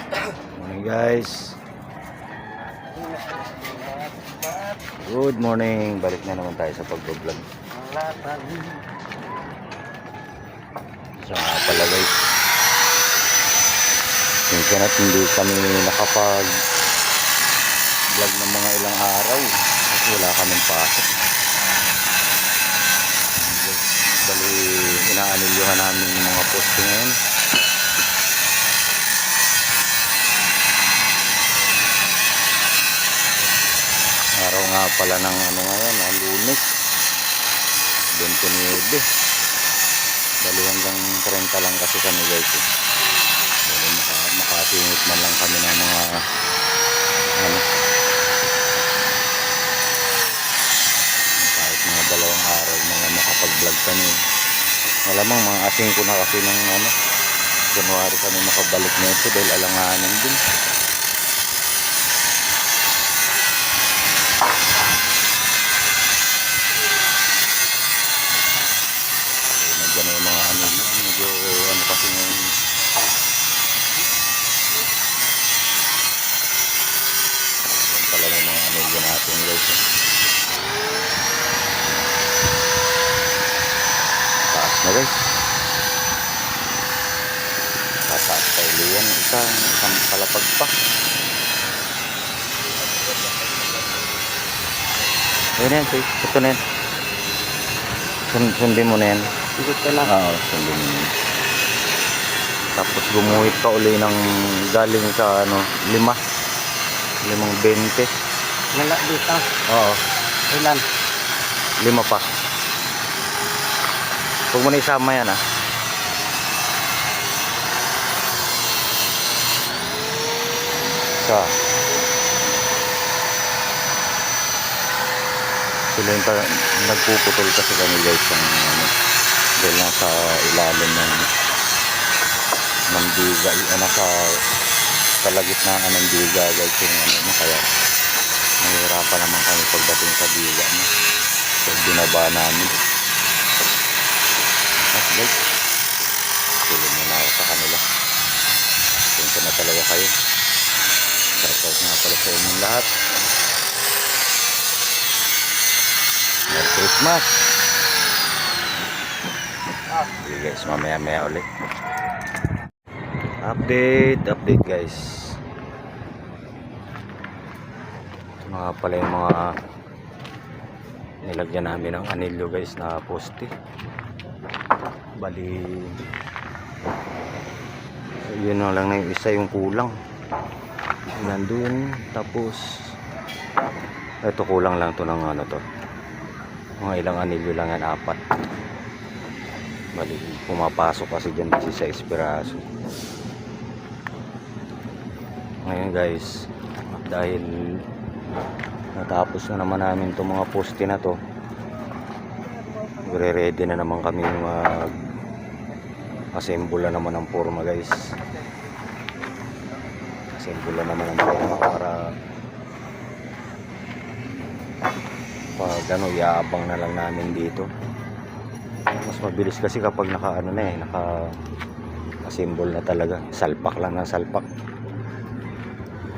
Morning guys. Good morning. Balik na naman tayo sa pag-vlog. So nga pala guys, minsan at hindi kami nakapag vlog ng mga ilang araw kasi wala kaming pasok. Bali inaanilyuhan namin yung mga poste ngayon. Araw nga pala ng ano ngayon, ang Lunes 29. Bali hanggang 30 lang kasi kami guys eh. Bali makasingit man lang kami ng mga ano, kahit mga 2 araw mga makapag-vlog kami. Malamang mga asing ko na kasi ng ano, January kami makabalik nito dahil alanganin din. Nandiyan yung mga ano, medyo ano kasi ngayon. Yan pala yung mga ano dyan natin guys. Taas na guys. Tataas tayo liyan. Isang palapag pa. Yan yan, ito na yan. Sundin mo na yan. Ikot ka lang. Oo, sundin mo yan. Tapos gumuhit ka uli ng galing sa ano, 5.20. Nala dito. Oo, Ilan? 5 pa. Huwag mo na isama yan ah. Sa sila yung nagpuputol kasi kami guys ng ano, dahil nasa ilalim ng biga, nasa kalagitnaan ng biga guys yung ano, kaya nahihirapan naman kami pagdating sa biga no? So binaba namin guys, tulong muna ako sa kanila. Tungkol na talaga kayo. Shoutout nga pala sa inyong lahat. Merry Christmas. Okay guys, mamaya ulit. Update guys. Ito nga pala yung mga nilagyan namin ng anilyo guys na poste. Bali yun na lang na yung isa yung kulang nandun. Tapos ito kulang lang to ng ano to, mga ilang anilyo lang yan, 4. Bali pumapasok kasi dyan 16 piraso ngayon guys. Dahil natapos na naman namin itong mga poste na to, ready na naman kami mag assemble na naman ng forma guys. Assemble na naman ng forma para pag ano, iaabang na lang namin dito. Mas mabilis kasi kapag naka ano na eh, naka assemble na talaga. Salpak lang ng salpak.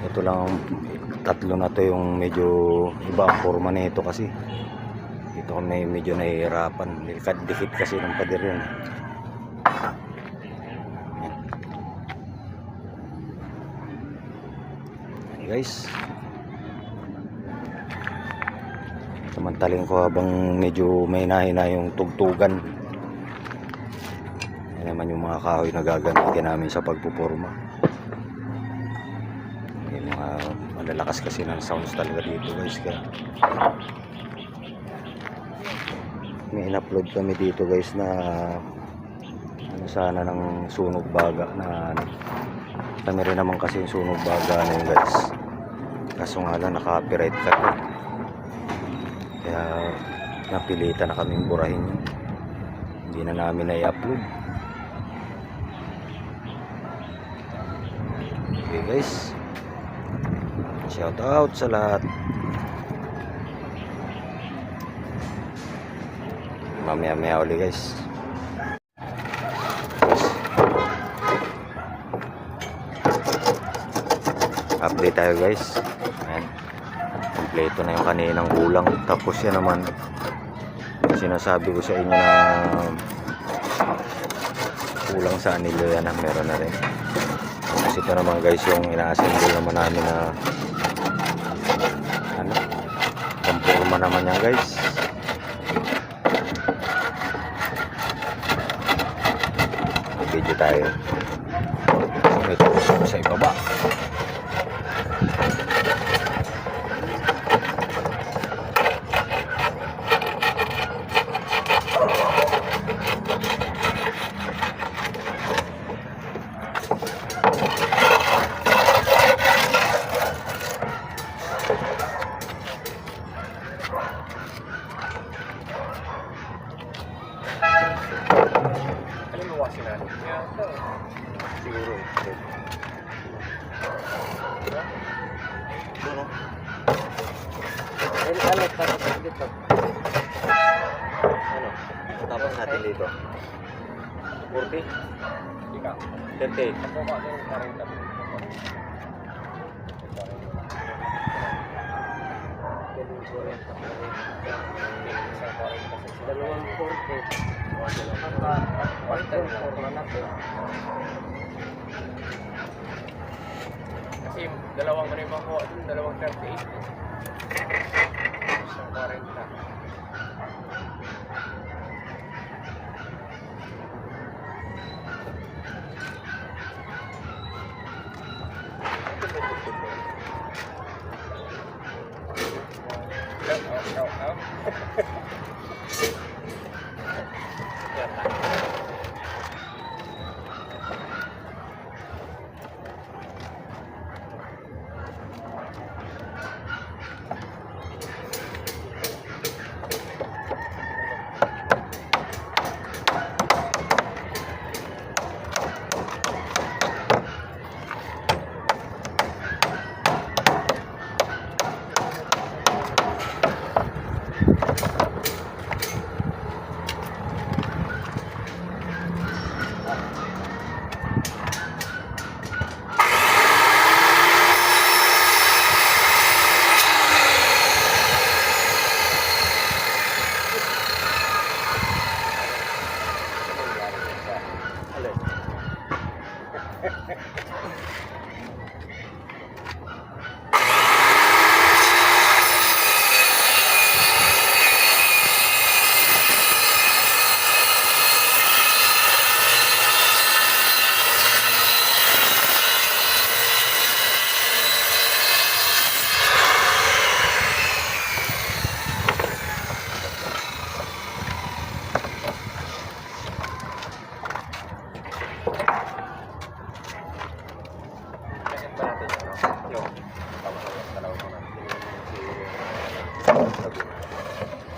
Ito lang, 3 na to yung medyo iba ang forma nito kasi dito kami medyo nahihirapan. Dikit kasi ng pader yun. Guys, samantaling ko habang medyo may nahina yung tugtugan. Yan naman yung mga kahoy na gagamitin namin sa pagpuporma. Yung mga malalakas kasi ng sounds talaga dito guys. Kaya may in-upload kami dito guys na ano sana ng sunog baga na ano. Kami rin naman kasi yung sunog baga na yun guys. Kaso nga lang naka-copyright kami. Kaya napilitan na kaming burahin yun. Hindi na namin na-i-upload. Okay guys, shout out sa lahat. Mamaya ulit guys. Update tayo guys. Ayan. Kompleto na yung kaninang kulang. Tapos yan naman, sinasabi ko sa inyo na kulang sa anilyo yan, meron na rin. Tapos ito naman guys yung ina-assemble naman namin na ano, pampurma naman yan guys. May video tayo. So ito sa ibaba. Siguro. Ano, tapos dito. Ano? Tapos natin dito. 40? 30. Dalawang 40. Kasi dalawang ano yung makuha dun, dalawang 38. Isang 40.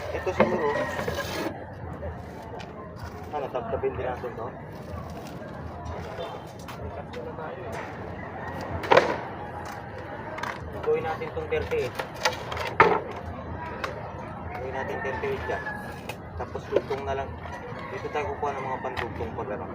Ito siguro. Ano, taptapin din natin to. Gawin natin itong 38. Gawin natin 38 dyan. Tapos dugtong na lang. Dito tayo kukuha ng mga pandugtong pag ano.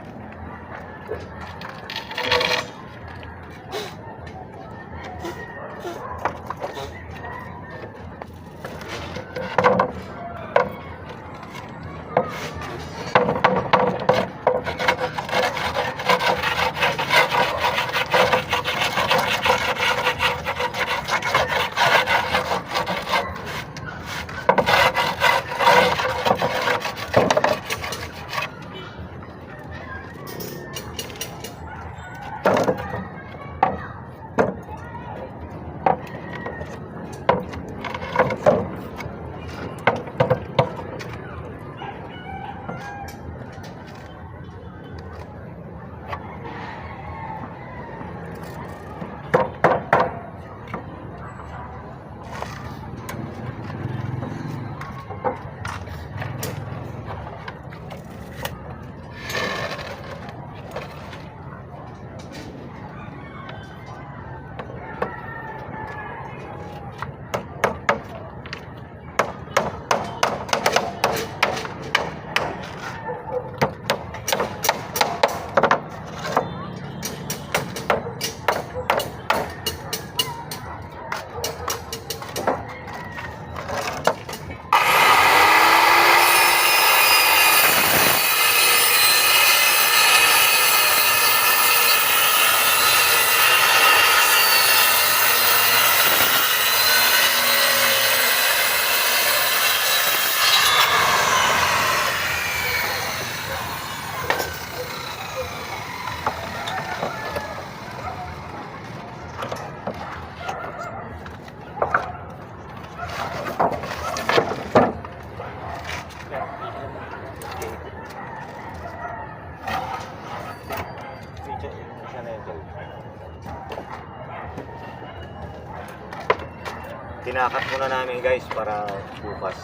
Tinakat muna namin guys para bukas.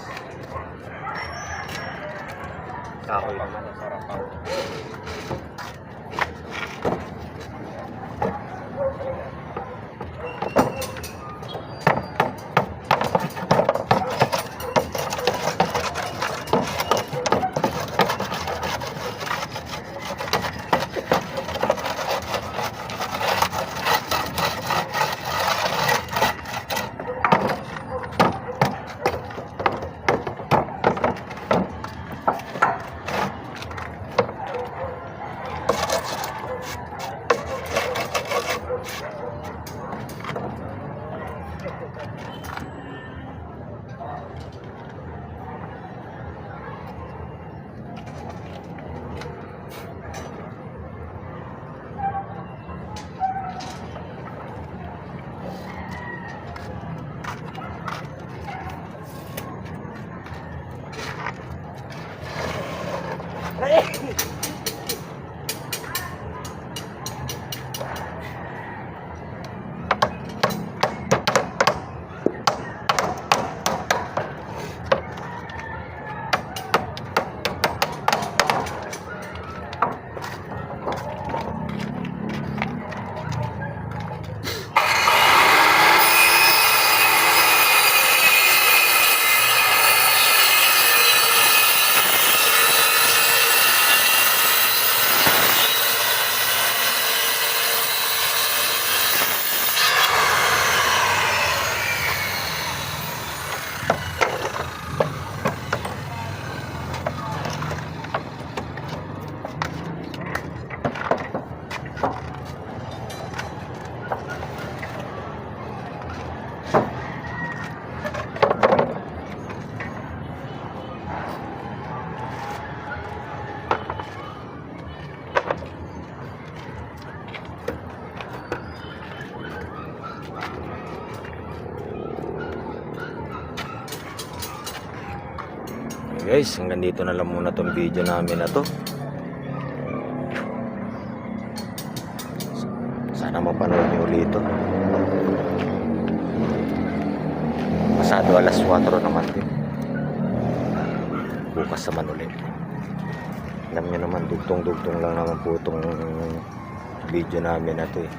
Kahoy naman. Sarapan. Guys, hanggang dito na lang muna tong video namin na to. Sana mapanood nyo ulit ito. Pasado alas 4 naman din. Bukas naman ulit. Alam nyo naman, dugtong-dugtong lang naman po itong video namin na to eh.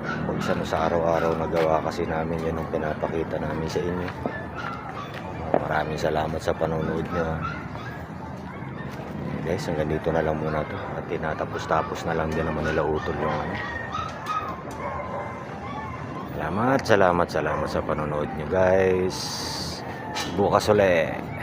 Pag sa araw-araw nagawa kasi namin yun ang pinapakita namin sa inyo. Maraming salamat sa panonood nyo. Guys, hanggang dito na lang muna to. At tinatapos-tapos na lang din naman nila utol yung ano. Salamat sa panonood nyo guys. Bukas ulit.